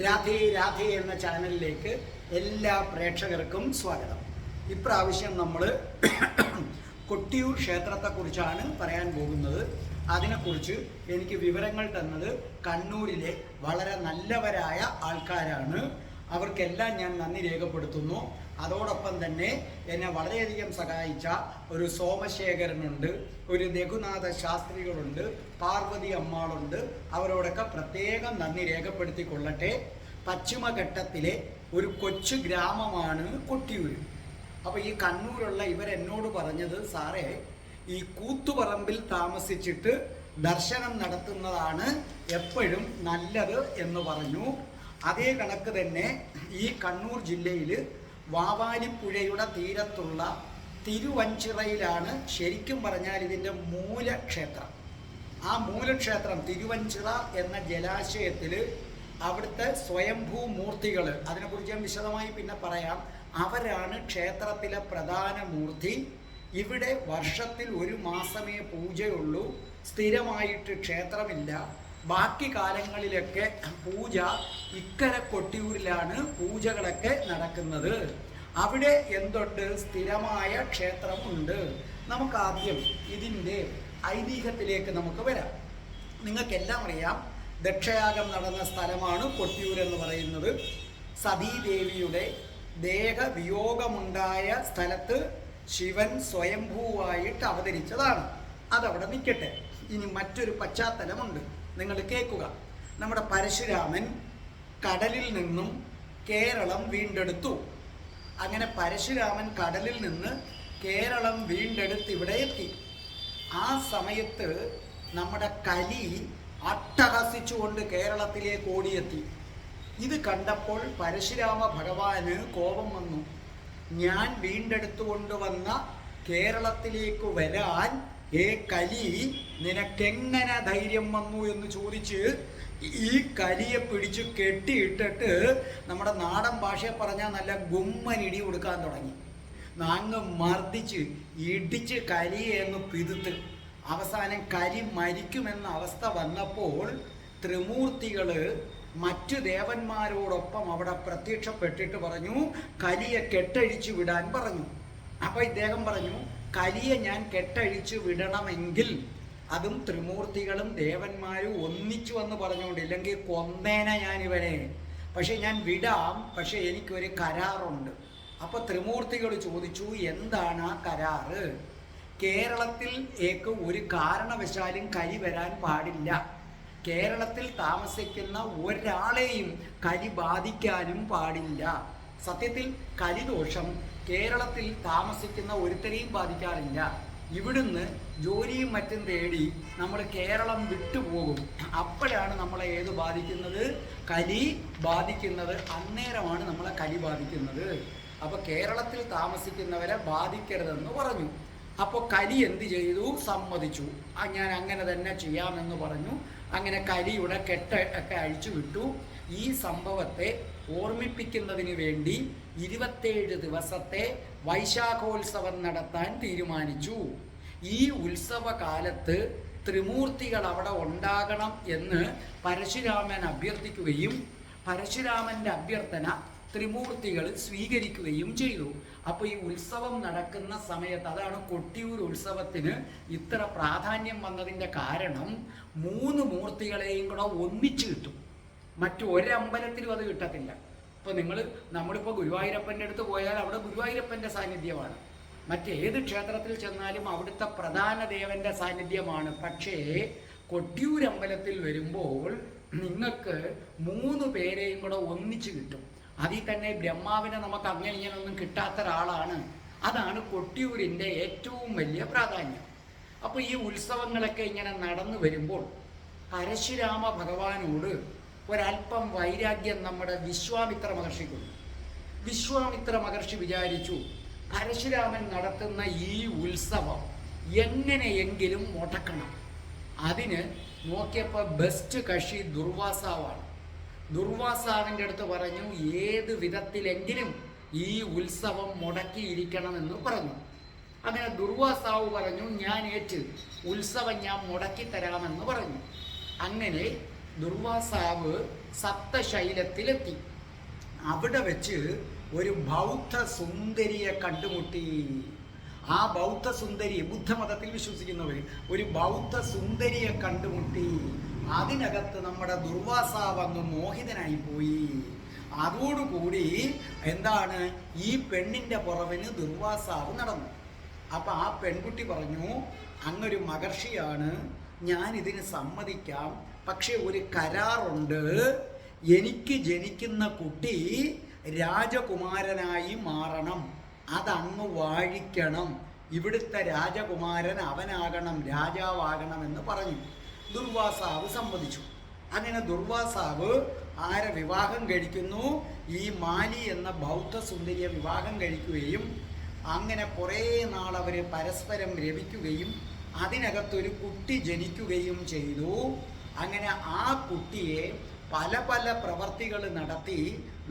രാധേ രാധേ എന്ന ചാനലിലേക്ക് എല്ലാ പ്രേക്ഷകർക്കും സ്വാഗതം. ഇപ്രാവശ്യം നമ്മൾ കൊട്ടിയൂർ ക്ഷേത്രത്തെക്കുറിച്ചാണ് പറയാൻ പോകുന്നത്. അതിനെക്കുറിച്ച് എനിക്ക് വിവരങ്ങൾ തന്നത് കണ്ണൂരിലെ വളരെ നല്ലവരായ ആൾക്കാരാണ്. അവർക്കെല്ലാം ഞാൻ നന്ദി രേഖപ്പെടുത്തുന്നു. അതോടൊപ്പം തന്നെ എന്നെ വളരെയധികം സഹായിച്ച ഒരു സോമശേഖരനുണ്ട്, ഒരു രഘുനാഥ ശാസ്ത്രികളുണ്ട്, പാർവതി അമ്മാളുണ്ട്. അവരോടൊക്കെ പ്രത്യേകം നന്ദി രേഖപ്പെടുത്തിക്കൊള്ളട്ടെ. പശ്ചിമഘട്ടത്തിലെ ഒരു കൊച്ചു ഗ്രാമമാണ് കൊട്ടിയൂർ. അപ്പോൾ ഈ കണ്ണൂരുള്ള ഇവരെന്നോട് പറഞ്ഞത്, സാറേ ഈ കൂത്തുപറമ്പിൽ താമസിച്ചിട്ട് ദർശനം നടത്തുന്നതാണ് എപ്പോഴും നല്ലത് എന്ന് പറഞ്ഞു. അതേ കണക്ക് തന്നെ ഈ കണ്ണൂർ ജില്ലയിൽ വാവാലിപ്പുഴയുടെ തീരത്തുള്ള തിരുവഞ്ചിറയിലാണ് ശരിക്കും പറഞ്ഞാൽ ഇതിൻ്റെ മൂലക്ഷേത്രം. ആ മൂലക്ഷേത്രം തിരുവഞ്ചിറ എന്ന ജലാശയത്തിൽ അവിടുത്തെ സ്വയംഭൂ മൂർത്തികൾ, അതിനെക്കുറിച്ച് ഞാൻ വിശദമായി പിന്നെ പറയാം, അവരാണ് ക്ഷേത്രത്തിലെ പ്രധാന മൂർത്തി. ഇവിടെ വർഷത്തിൽ ഒരു മാസമേ പൂജയുള്ളൂ, സ്ഥിരമായിട്ട് ക്ഷേത്രമില്ല. ബാക്കി കാലങ്ങളിലൊക്കെ പൂജ ഇക്കര കൊട്ടിയൂരിലാണ് പൂജകളൊക്കെ നടക്കുന്നത്. അവിടെ എന്തുണ്ട്? സ്ഥിരമായ ക്ഷേത്രമുണ്ട്. നമുക്ക് ആദ്യം ഇതിൻ്റെ ഐതിഹ്യത്തിലേക്ക് നമുക്ക് വരാം. നിങ്ങൾക്കെല്ലാം അറിയാം, ദക്ഷയാഗം നടന്ന സ്ഥലമാണ് കൊട്ടിയൂർ എന്ന് പറയുന്നത്. സതീദേവിയുടെ ദേഹവിയോഗമുണ്ടായ സ്ഥലത്ത് ശിവൻ സ്വയംഭൂവായിട്ട് അവതരിച്ചതാണ്. അതവിടെ നിൽക്കട്ടെ. ഇനി മറ്റൊരു പശ്ചാത്തലമുണ്ട്, നിങ്ങൾ കേൾക്കുക. നമ്മുടെ പരശുരാമൻ കടലിൽ നിന്നും കേരളം വീണ്ടെടുത്തു. അങ്ങനെ പരശുരാമൻ കടലിൽ നിന്ന് കേരളം വീണ്ടെടുത്ത് ഇവിടെ എത്തി. ആ സമയത്ത് നമ്മുടെ കലി അട്ടഹസിച്ചുകൊണ്ട് കേരളത്തിലേക്ക് ഓടിയെത്തി. ഇത് കണ്ടപ്പോൾ പരശുരാമ ഭഗവാന് കോപം വന്നു. ഞാൻ വീണ്ടെടുത്തുകൊണ്ടുവന്ന കേരളത്തിലേക്ക് വരാൻ കലി നിനക്കെങ്ങനെ ധൈര്യം വന്നു എന്ന് ചോദിച്ച് ഈ കലിയെ പിടിച്ച് കെട്ടിയിട്ടിട്ട് നമ്മുടെ നാടൻ ഭാഷയെ പറഞ്ഞാൽ നല്ല ഗുമ്മനിടി കൊടുക്കാൻ തുടങ്ങി. അങ്ങ് മർദ്ദിച്ച് ഇടിച്ച് കലിയെ അങ്ങ് പിതുത്ത് അവസാനം കലി മരിക്കുമെന്ന അവസ്ഥ വന്നപ്പോൾ ത്രിമൂർത്തികൾ മറ്റു ദേവന്മാരോടൊപ്പം അവിടെ പ്രത്യക്ഷപ്പെട്ടിട്ട് പറഞ്ഞു, കലിയെ കെട്ടഴിച്ചു വിടാൻ പറഞ്ഞു. അപ്പോൾ ഇദ്ദേഹം പറഞ്ഞു, കലിയെ ഞാൻ കെട്ടഴിച്ചു വിടണമെങ്കിൽ അതും ത്രിമൂർത്തികളും ദേവന്മാരും ഒന്നിച്ചു വന്ന് പറഞ്ഞുകൊണ്ട്, ഇല്ലെങ്കിൽ കൊന്നേന ഞാൻ ഇവനെ. പക്ഷെ ഞാൻ വിടാം, പക്ഷെ എനിക്കൊരു കരാറുണ്ട്. അപ്പോൾ ത്രിമൂർത്തികൾ ചോദിച്ചു, എന്താണ് ആ കരാറ്? കേരളത്തിൽ ഒരു കാരണവശാലും കലി വരാൻ പാടില്ല. കേരളത്തിൽ താമസിക്കുന്ന ഒരാളെയും കലി ബാധിക്കാനും പാടില്ല. സത്യത്തിൽ കലിദോഷം കേരളത്തിൽ താമസിക്കുന്ന ഒരുത്തരെയും ബാധിക്കാറില്ല. ഇവിടുന്ന് ജോലിയും മറ്റും തേടി നമ്മൾ കേരളം വിട്ടുപോകും. അപ്പോഴാണ് നമ്മളെ ഏത് ബാധിക്കുന്നത്? കലി ബാധിക്കുന്നത്. അന്നേരമാണ് നമ്മളെ കലി ബാധിക്കുന്നത്. അപ്പോൾ കേരളത്തിൽ താമസിക്കുന്നവരെ ബാധിക്കരുതെന്ന് പറഞ്ഞു. അപ്പോൾ കലി എന്ത് ചെയ്തു? സമ്മതിച്ചു. ഞാൻ അങ്ങനെ തന്നെ ചെയ്യാമെന്ന് പറഞ്ഞു. അങ്ങനെ കലിയുടെ കെട്ടൊക്കെ അഴിച്ചു വിട്ടു. ഈ സംഭവത്തെ ഓർമ്മിപ്പിക്കുന്നതിന് വേണ്ടി 27 ദിവസത്തെ വൈശാഖോത്സവം നടത്താൻ തീരുമാനിച്ചു. ഈ ഉത്സവകാലത്ത് ത്രിമൂർത്തികൾ അവിടെ ഉണ്ടാകണം എന്ന് പരശുരാമൻ അഭ്യർത്ഥിക്കുകയും പരശുരാമൻ്റെ അഭ്യർത്ഥന ത്രിമൂർത്തികൾ സ്വീകരിക്കുകയും ചെയ്തു. അപ്പോൾ ഈ ഉത്സവം നടക്കുന്ന സമയത്ത്, അതാണ് കൊട്ടിയൂർ ഉത്സവത്തിന് ഇത്ര പ്രാധാന്യം വന്നതിൻ്റെ കാരണം, 3 മൂർത്തികളെയും കൂടെ ഒന്നിച്ച് കിട്ടും. മറ്റു ഒരമ്പലത്തിലും അത് കിട്ടത്തില്ല. ഇപ്പോൾ നമ്മളിപ്പോൾ ഗുരുവായൂരപ്പൻ്റെ അടുത്ത് പോയാൽ അവിടെ ഗുരുവായൂരപ്പൻ്റെ സാന്നിധ്യമാണ്. മറ്റേത് ക്ഷേത്രത്തിൽ ചെന്നാലും അവിടുത്തെ പ്രധാന ദേവൻ്റെ സാന്നിധ്യമാണ്. പക്ഷേ കൊട്ടിയൂർ അമ്പലത്തിൽ വരുമ്പോൾ നിങ്ങൾക്ക് 3 പേരെയും കൂടെ ഒന്നിച്ച് കിട്ടും. അതിൽ തന്നെ ബ്രഹ്മാവിനെ നമുക്ക് അങ്ങനെ ഇങ്ങനെയൊന്നും കിട്ടാത്ത ഒരാളാണ്. അതാണ് കൊട്ടിയൂരിൻ്റെ ഏറ്റവും വലിയ പ്രാധാന്യം. അപ്പോൾ ഈ ഉത്സവങ്ങളൊക്കെ ഇങ്ങനെ നടന്നു വരുമ്പോൾ പരശുരാമ ഭഗവാനോട് ഒരല്പം വൈരാഗ്യം നമ്മുടെ വിശ്വാമിത്ര മഹർഷിക്കുണ്ട്. വിശ്വാമിത്ര മഹർഷി വിചാരിച്ചു, പരശുരാമൻ നടത്തുന്ന ഈ ഉത്സവം എങ്ങനെയെങ്കിലും മുടക്കണം. അതിന് നോക്കിയപ്പോൾ ബെസ്റ്റ് കക്ഷി ദുർവാസാവാണ്. ദുർവാസാവിൻ്റെ അടുത്ത് പറഞ്ഞു, ഏത് വിധത്തിലെങ്കിലും ഈ ഉത്സവം മുടക്കിയിരിക്കണമെന്ന് പറഞ്ഞു. അങ്ങനെ ദുർവാസാവ് പറഞ്ഞു, ഞാൻ ഏറ്റ്, ഉത്സവം ഞാൻ മുടക്കി തരാമെന്ന് പറഞ്ഞു. അങ്ങനെ ദുർവാസാവ് സപ്തശൈലത്തിലെത്തി. അവിടെ വെച്ച് ഒരു ബൗദ്ധ സുന്ദരിയെ കണ്ടുമുട്ടി. ആ ബൗദ്ധ സുന്ദരി, ബുദ്ധമതത്തിൽ വിശ്വസിക്കുന്നവർ ഒരു ബൗദ്ധ സുന്ദരിയെ കണ്ടുമുട്ടി. അതിനകത്ത് നമ്മുടെ ദുർവാസാവ് അങ്ങ് മോഹിതനായി പോയി. അതോടുകൂടി എന്താണ്, ഈ പെണ്ണിൻ്റെ പുറവിന് ദുർവാസാവ് നടന്നു. അപ്പം ആ പെൺകുട്ടി പറഞ്ഞു, അങ്ങൊരു മഹർഷിയാണ്, ഞാൻ ഇതിന് സമ്മതിക്കാം, പക്ഷെ ഒരു കരാറുണ്ട്, എനിക്ക് ജനിക്കുന്ന കുട്ടി രാജകുമാരനായി മാറണം, അതങ്ങ് വാഴിക്കണം, ഇവിടുത്തെ രാജകുമാരൻ അവനാകണം, രാജാവാകണം എന്ന് പറഞ്ഞു. ദുർവാസാവ് സമ്മതിച്ചു. അങ്ങനെ ദുർവാസാവ് ആരെ വിവാഹം കഴിക്കുന്നു? ഈ മാലി എന്ന ബൗദ്ധ സുന്ദരിയെ വിവാഹം കഴിക്കുകയും അങ്ങനെ കുറേ നാൾ അവർ പരസ്പരം രമിക്കുകയും അതിനകത്തൊരു കുട്ടി ജനിക്കുകയും ചെയ്തു. അങ്ങനെ ആ കുട്ടിയെ പല പല പ്രവർത്തികൾ നടത്തി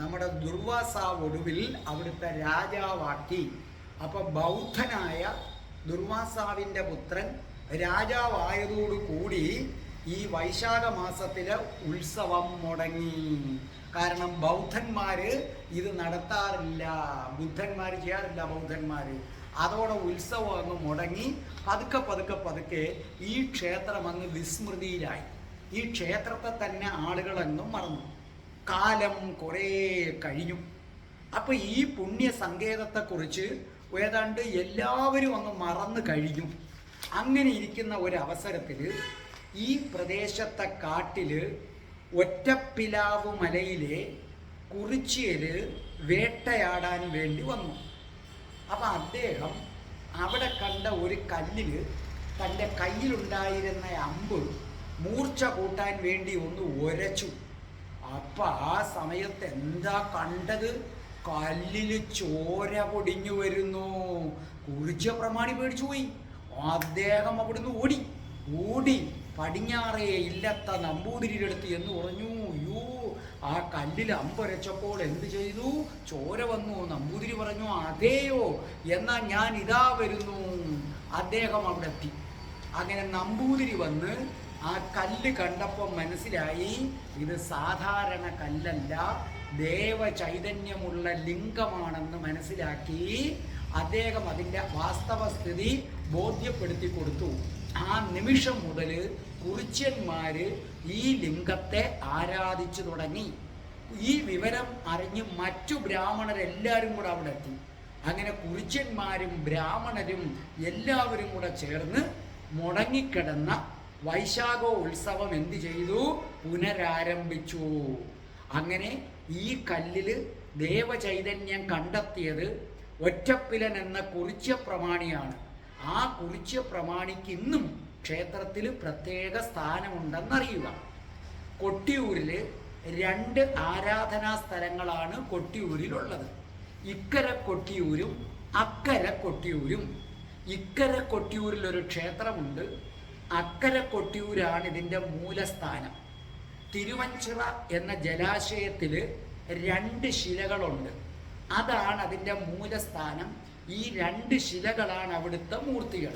നമ്മുടെ ദുർവാസാവ് ഒടുവിൽ അവിടുത്തെ രാജാവാക്കി. അപ്പോൾ ബൗദ്ധനായ ദുർവാസാവിൻ്റെ പുത്രൻ രാജാവായതോടുകൂടി ഈ വൈശാഖ മാസത്തിലെ ഉത്സവം മുടങ്ങി. കാരണം ബൗദ്ധന്മാർ ഇത് നടത്താറില്ല, ബുദ്ധന്മാർ ചെയ്യാറില്ല, ബൗദ്ധന്മാർ. അതോടെ ഉത്സവം അങ്ങ് മുടങ്ങി. പതുക്കെ പതുക്കെ പതുക്കെ ഈ ക്ഷേത്രം അങ്ങ് വിസ്മൃതിയിലായി. ഈ ക്ഷേത്രത്തെ തന്നെ ആളുകളെന്നും മറന്നു. കാലം കുറേ കഴിഞ്ഞു. അപ്പോൾ ഈ പുണ്യ സങ്കേതത്തെക്കുറിച്ച് ഏതാണ്ട് എല്ലാവരും അങ്ങ് മറന്നു കഴിഞ്ഞു. അങ്ങനെ ഇരിക്കുന്ന ഒരവസരത്തിൽ ഈ പ്രദേശത്തെ കാട്ടിൽ ഒറ്റപ്പിലാവ് മലയിലെ കുറിച്യർ വേട്ടയാടാൻ വേണ്ടി വന്നു. അപ്പം അദ്ദേഹം അവിടെ കണ്ട ഒരു കല്ലിൽ തൻ്റെ കയ്യിലുണ്ടായിരുന്ന അമ്പ് മൂർച്ച കൂട്ടാൻ വേണ്ടി ഒന്ന് ഉരച്ചു. അപ്പം ആ സമയത്ത് എന്താ കണ്ടത്? കല്ലിൽ ചോര പൊടിഞ്ഞു വരുന്നു. കുറിച്യ പ്രമാണി പേടിച്ചു പോയി. അദ്ദേഹം അവിടുന്ന് ഓടി പടിഞ്ഞാറേ ഇല്ലത്ത നമ്പൂതിരിയുടെ അടുത്ത് എന്ന് പറഞ്ഞു. യോ, ആ കല്ലിൽ അമ്പരച്ചപ്പോൾ എന്ത് ചെയ്തു? ചോര വന്നു. നമ്പൂതിരി പറഞ്ഞു, അതെയോ, എന്നാൽ ഞാൻ ഇതാ വരുന്നു. അദ്ദേഹം അവിടെ എത്തി. അങ്ങനെ നമ്പൂതിരി വന്ന് ആ കല്ല് കണ്ടപ്പോൾ മനസ്സിലായി, ഇത് സാധാരണ കല്ലല്ല, ദേവചൈതന്യമുള്ള ലിംഗമാണെന്ന് മനസ്സിലാക്കി അദ്ദേഹം അതിൻ്റെ വാസ്തവസ്ഥിതി ബോധ്യപ്പെടുത്തി കൊടുത്തു. ആ നിമിഷം മുതൽ കുറിച്യന്മാർ ഈ ലിംഗത്തെ ആരാധിച്ചു തുടങ്ങി. ഈ വിവരം അറിഞ്ഞ് മറ്റു ബ്രാഹ്മണരെല്ലാവരും കൂടെ അവിടെ എത്തി. അങ്ങനെ കുറിച്യന്മാരും ബ്രാഹ്മണരും എല്ലാവരും കൂടെ ചേർന്ന് മുടങ്ങിക്കിടന്ന വൈശാഖ ഉത്സവം എന്ത് ചെയ്തു? പുനരാരംഭിച്ചു. അങ്ങനെ ഈ കല്ലിൽ ദേവചൈതന്യം കണ്ടെത്തിയത് ഒറ്റപ്പിലൻ എന്ന കുറിച്യ പ്രമാണിയാണ്. ആ കുറിച്യ പ്രമാണിക്ക് ഇന്നും ക്ഷേത്രത്തിൽ പ്രത്യേക സ്ഥാനമുണ്ടെന്നറിയുക. കൊട്ടിയൂരിൽ 2 ആരാധനാ സ്ഥലങ്ങളാണ് കൊട്ടിയൂരിലുള്ളത്. ഇക്കര കൊട്ടിയൂരും അക്കര കൊട്ടിയൂരും. ഇക്കര കൊട്ടിയൂരിലൊരു ക്ഷേത്രമുണ്ട്, അക്കര കൊട്ടിയൂരാണ് ഇതിൻ്റെ മൂലസ്ഥാനം. തിരുവഞ്ചിറ എന്ന ജലാശയത്തിൽ 2 ശിലകളുണ്ട്, അതാണ് അതിൻ്റെ മൂലസ്ഥാനം. ഈ 2 ശിലകളാണ് അവിടുത്തെ മൂർത്തികൾ.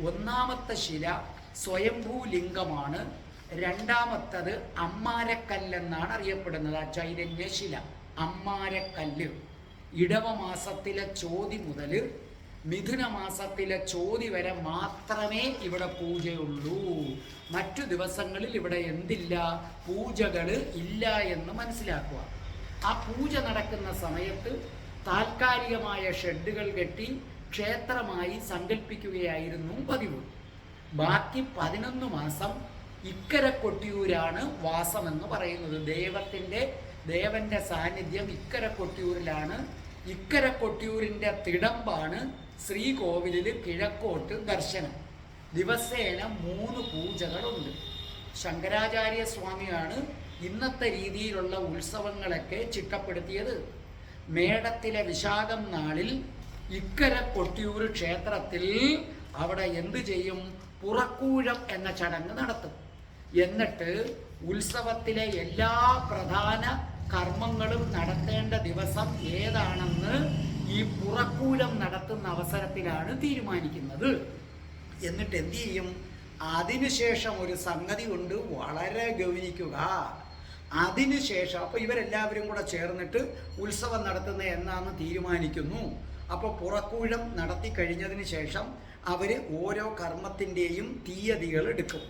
ഒന്നാമത്തെ ശില സ്വയംഭൂലിംഗമാണ്, രണ്ടാമത്തത് അമ്മാരക്കല്ലെന്നാണ് അറിയപ്പെടുന്നത്. ആ ചൈതന്യശില അമ്മാരക്കല്ല്. ഇടവമാസത്തിലെ ചോതി മുതൽ മിഥുന മാസത്തിലെ ചോതി വരെ മാത്രമേ ഇവിടെ പൂജയുള്ളൂ. മറ്റു ദിവസങ്ങളിൽ ഇവിടെ എന്തില്ല? പൂജകൾ ഇല്ല എന്ന് മനസ്സിലാക്കുക. ആ പൂജ നടക്കുന്ന സമയത്ത് താൽക്കാലികമായ ഷെഡുകൾ കെട്ടി ക്ഷേത്രമായി സങ്കല്പിക്കുകയായിരുന്നു പതിവ്. ബാക്കി 11 മാസം ഇക്കര കൊട്ടിയൂരാണ് വാസമെന്ന് പറയുന്നത്. ദേവന്റെ സാന്നിധ്യം ഇക്കര കൊട്ടിയൂരിലാണ്. ഇക്കര കൊട്ടിയൂരിൻ്റെ തിടമ്പാണ് ശ്രീകോവിലിൽ കിഴക്കോട്ട് ദർശനം. ദിവസേന 3 പൂജകളുണ്ട്. ശങ്കരാചാര്യ സ്വാമിയാണ് ഇന്നത്തെ രീതിയിലുള്ള ഉത്സവങ്ങളൊക്കെ ചിട്ടപ്പെടുത്തിയത്. മേടത്തിലെ വിശാഖം നാളിൽ ഇക്കര കൊട്ടിയൂർ ക്ഷേത്രത്തിൽ അവിടെ എന്തു ചെയ്യും? പുറക്കൂഴം എന്ന ചടങ്ങ് നടത്തും. എന്നിട്ട് ഉത്സവത്തിലെ എല്ലാ പ്രധാന കർമ്മങ്ങളും നടത്തേണ്ട ദിവസം ഏതാണെന്ന് ഈ പുറക്കൂഴം നടത്തുന്ന അവസരത്തിലാണ് തീരുമാനിക്കുന്നത്. എന്നിട്ട് എന്തു ചെയ്യും? അതിനുശേഷം ഒരു സംഗതി കൊണ്ട് വളരെ ഗൗനിക്കുക. അതിനുശേഷം അപ്പോൾ ഇവരെല്ലാവരും കൂടെ ചേർന്നിട്ട് ഉത്സവം നടത്തുന്നത് എന്നാന്ന് തീരുമാനിക്കുന്നു. അപ്പോൾ പുറക്കൂഴം നടത്തി കഴിഞ്ഞതിന് ശേഷം അവർ ഓരോ കർമ്മത്തിൻ്റെയും തീയതികൾ എടുക്കും.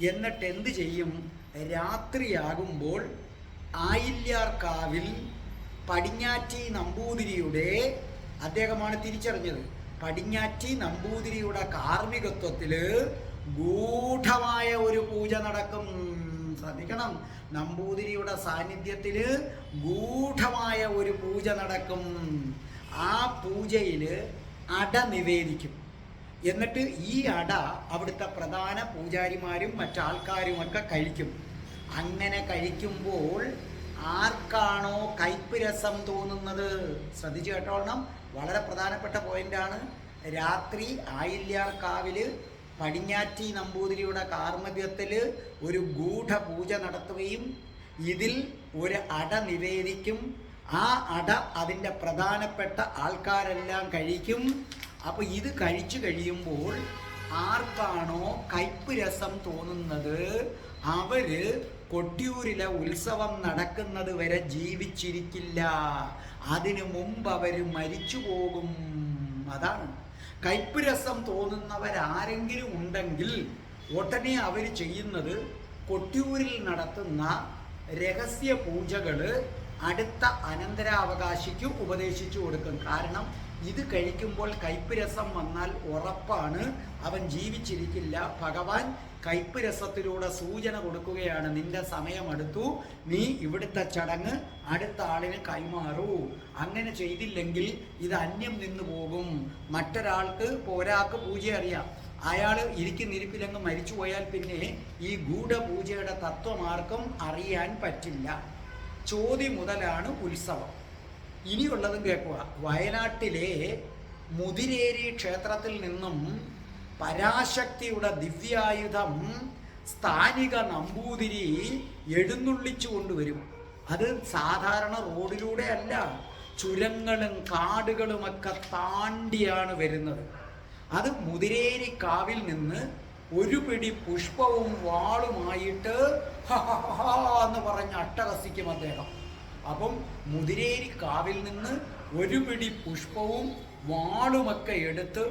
എന്നിട്ട് എന്ത് ചെയ്യും? രാത്രിയാകുമ്പോൾ ആയില്യാർക്കാവിൽ പടിഞ്ഞാറ്റി നമ്പൂതിരിയുടെ, അദ്ദേഹമാണ് തിരിച്ചറിഞ്ഞത്, പടിഞ്ഞാറ്റി നമ്പൂതിരിയുടെ കാർമ്മികത്വത്തിൽ ഗൂഢമായ ഒരു പൂജ നടക്കും. ശ്രദ്ധിക്കണം, നമ്പൂതിരിയുടെ സാന്നിധ്യത്തിൽ ഗൂഢമായ ഒരു പൂജ നടക്കും. ആ പൂജയിൽ അട നിവേദിക്കും. എന്നിട്ട് ഈ അട അവിടുത്തെ പ്രധാന പൂജാരിമാരും മറ്റാൾക്കാരുമൊക്കെ കഴിക്കും. അങ്ങനെ കഴിക്കുമ്പോൾ ആർക്കാണോ കയ്പ് രസം തോന്നുന്നത്, ശ്രദ്ധിച്ചു കേട്ടോളണം, വളരെ പ്രധാനപ്പെട്ട പോയിന്റാണ്. രാത്രി ആയില്യാർക്കാവിൽ പടിഞ്ഞാറ്റി നമ്പൂതിരിയുടെ കാർമ്മികത്തിൽ ഒരു ഗൂഢപൂജ നടത്തുകയും ഇതിൽ ഒരു അട നിവേദിക്കും. ആ അട അതിൻ്റെ പ്രധാനപ്പെട്ട ആൾക്കാരെല്ലാം കഴിക്കും. അപ്പോൾ ഇത് കഴിച്ചു കഴിയുമ്പോൾ ആർക്കാണോ കയ്പ് രസം തോന്നുന്നത് അവര് കൊട്ടിയൂരിലെ ഉത്സവം നടക്കുന്നത് വരെ ജീവിച്ചിരിക്കില്ല. അതിനു മുമ്പ് അവർ മരിച്ചു പോകും. അതാണ് കയ്പ് രസം തോന്നുന്നവരാരെങ്കിലും ഉണ്ടെങ്കിൽ ഉടനെ അവർ ചെയ്യുന്നത് കൊട്ടിയൂരിൽ നടത്തുന്ന രഹസ്യ പൂജകൾ അടുത്ത അനന്തരാവകാശിക്ക് ഉപദേശിച്ചു കൊടുക്കും. കാരണം ഇത് കഴിക്കുമ്പോൾ കയ്പ് രസം വന്നാൽ ഉറപ്പാണ് അവൻ ജീവിച്ചിരിക്കില്ല. ഭഗവാൻ കയ്പ് രസത്തിലൂടെ സൂചന കൊടുക്കുകയാണ്, നിന്റെ സമയമെടുത്തു, നീ ഇവിടുത്തെ ചടങ്ങ് അടുത്ത ആളിന് കൈമാറൂ. അങ്ങനെ ചെയ്തില്ലെങ്കിൽ ഇത് അന്യം നിന്നു പോകും. മറ്റൊരാൾക്ക് ഒരാൾക്ക് പൂജ അറിയാം, അയാൾ ഇരിക്കുന്നിരിപ്പിലങ്ങ് മരിച്ചു പോയാൽ പിന്നെ ഈ ഗൂഢപൂജയുടെ തത്വം ആർക്കും അറിയാൻ പറ്റില്ല. ചോതി മുതലാണ് ഉത്സവം. ഇനിയുള്ളതും കേൾക്കുക. വയനാട്ടിലെ മുതിരേരി ക്ഷേത്രത്തിൽ നിന്നും പരാശക്തിയുടെ ദിവ്യായുധം സ്ഥാനിക നമ്പൂതിരി എഴുന്നള്ളിച്ചു കൊണ്ടുവരും. അത് സാധാരണ റോഡിലൂടെ അല്ല, ചുരങ്ങളും കാടുകളുമൊക്കെ താണ്ടിയാണ് വരുന്നത്. അത് മുതിരേരി കാവിൽ നിന്ന് ഒരു പിടി പുഷ്പവും വാളുമായിട്ട് എന്ന് പറഞ്ഞ് അട്ടഹസിക്കും അദ്ദേഹം. അപ്പം മുതിരേരി കാവിൽ നിന്ന് ഒരു പിടി പുഷ്പവും വാളുമൊക്കെ എടുത്ത്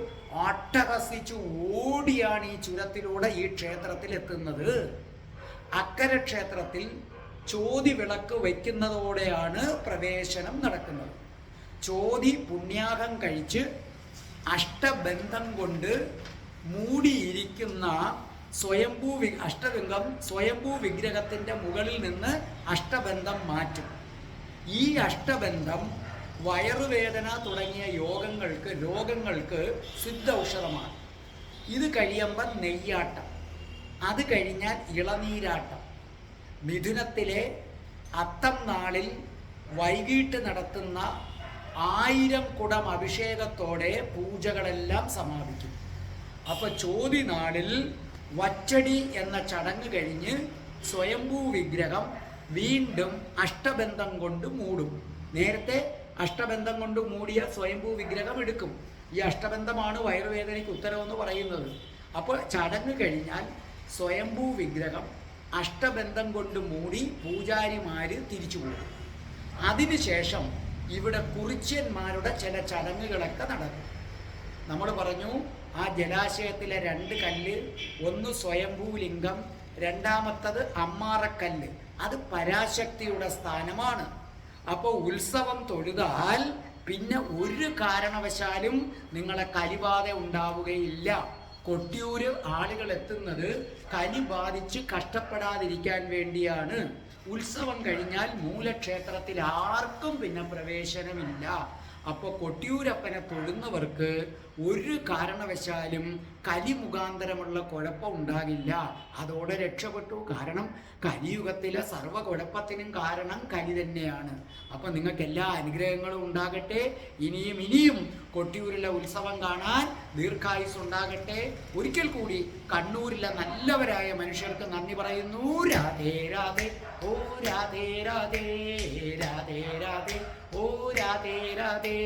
അട്ടഹസിച്ച് ഓടിയാണ് ഈ ചുരത്തിലൂടെ ഈ ക്ഷേത്രത്തിൽ എത്തുന്നത്. അക്കര ക്ഷേത്രത്തിൽ ചോതി വിളക്ക് വയ്ക്കുന്നതോടെയാണ് പ്രവേശനം നടക്കുന്നത്. ചോതി പുണ്യാഹം കഴിച്ച് അഷ്ടബന്ധം കൊണ്ട് മൂടിയിരിക്കുന്ന സ്വയംഭൂ വിഗ്രഹത്തിൻ്റെ മുകളിൽ നിന്ന് അഷ്ടബന്ധം മാറ്റും. ഈ അഷ്ടബന്ധം വയറുവേദന തുടങ്ങിയ രോഗങ്ങൾക്ക് സിദ്ധ ഔഷധമാണ്. ഇത് കഴിയുമ്പോൾ നെയ്യാട്ടം, അത് കഴിഞ്ഞാൽ ഇളനീരാട്ടം. മിഥുനത്തിലെ അത്തം നാളിൽ വൈകിട്ട് നടത്തുന്ന 1000 കുടം അഭിഷേകത്തോടെ പൂജകളെല്ലാം സമാപിക്കും. അപ്പോൾ ചോതി നാളിൽ വച്ചടി എന്ന ചടങ്ങ് കഴിഞ്ഞ് സ്വയംഭൂ വിഗ്രഹം വീണ്ടും അഷ്ടബന്ധം കൊണ്ട് മൂടും. നേരത്തെ അഷ്ടബന്ധം കൊണ്ട് മൂടിയ സ്വയംഭൂ വിഗ്രഹം എടുക്കും. ഈ അഷ്ടബന്ധമാണ് വയറുവേദനയ്ക്ക് ഉത്തരവെന്ന് പറയുന്നത്. അപ്പോൾ ചടങ്ങ് കഴിഞ്ഞാൽ സ്വയംഭൂ വിഗ്രഹം അഷ്ടബന്ധം കൊണ്ട് മൂടി പൂജാരിമാർ തിരിച്ചു പോകും. അതിനുശേഷം ഇവിടെ കുറിച്യന്മാരുടെ ചില ചടങ്ങുകളൊക്കെ നടക്കും. നമ്മൾ പറഞ്ഞു, ആ ജലാശയത്തിലെ 2 കല്ല്, ഒന്ന് സ്വയംഭൂലിംഗം, രണ്ടാമത്തത് അമ്മാറക്കല്ല്, അത് പരാശക്തിയുടെ സ്ഥാനമാണ്. അപ്പോൾ ഉത്സവം തൊഴുതാൽ പിന്നെ ഒരു കാരണവശാലും നിങ്ങളെ കലിബാധ ഉണ്ടാവുകയില്ല. കൊട്ടിയൂര് ആളുകൾ എത്തുന്നത് കലി ബാധിച്ച് കഷ്ടപ്പെടാതിരിക്കാൻ വേണ്ടിയാണ്. ഉത്സവം കഴിഞ്ഞാൽ മൂലക്ഷേത്രത്തിൽ ആർക്കും പിന്നെ പ്രവേശനമില്ല. അപ്പോൾ കൊട്ടിയൂരപ്പനെ തൊഴുന്നവർക്ക് ഒരു കാരണവശാലും കലി മുഖാന്തരമുള്ള കുഴപ്പം ഉണ്ടാകില്ല. അതോടെ രക്ഷപ്പെട്ടു. കാരണം കലിയുഗത്തിലെ സർവ്വ കുഴപ്പത്തിനും കാരണം കലി തന്നെയാണ്. അപ്പം നിങ്ങൾക്ക് എല്ലാ അനുഗ്രഹങ്ങളും ഉണ്ടാകട്ടെ. ഇനിയും കൊട്ടിയൂരിലെ ഉത്സവം കാണാൻ ദീർഘായുസ് ഉണ്ടാകട്ടെ. ഒരിക്കൽ കൂടി കണ്ണൂരിലെ നല്ലവരായ മനുഷ്യർക്ക് നന്ദി പറയുന്നു. രാധേ രാധേ, ഓ രാധേ രാധേ, രാധേ രാധേ, ഓ രാധേ രാധേ.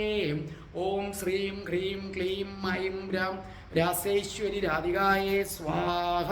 ഓം ശ്രീം ഹ്രീം ക്ലീം ഐം രാം രാസേശ്വരി രാധികായേ സ്വാഹ.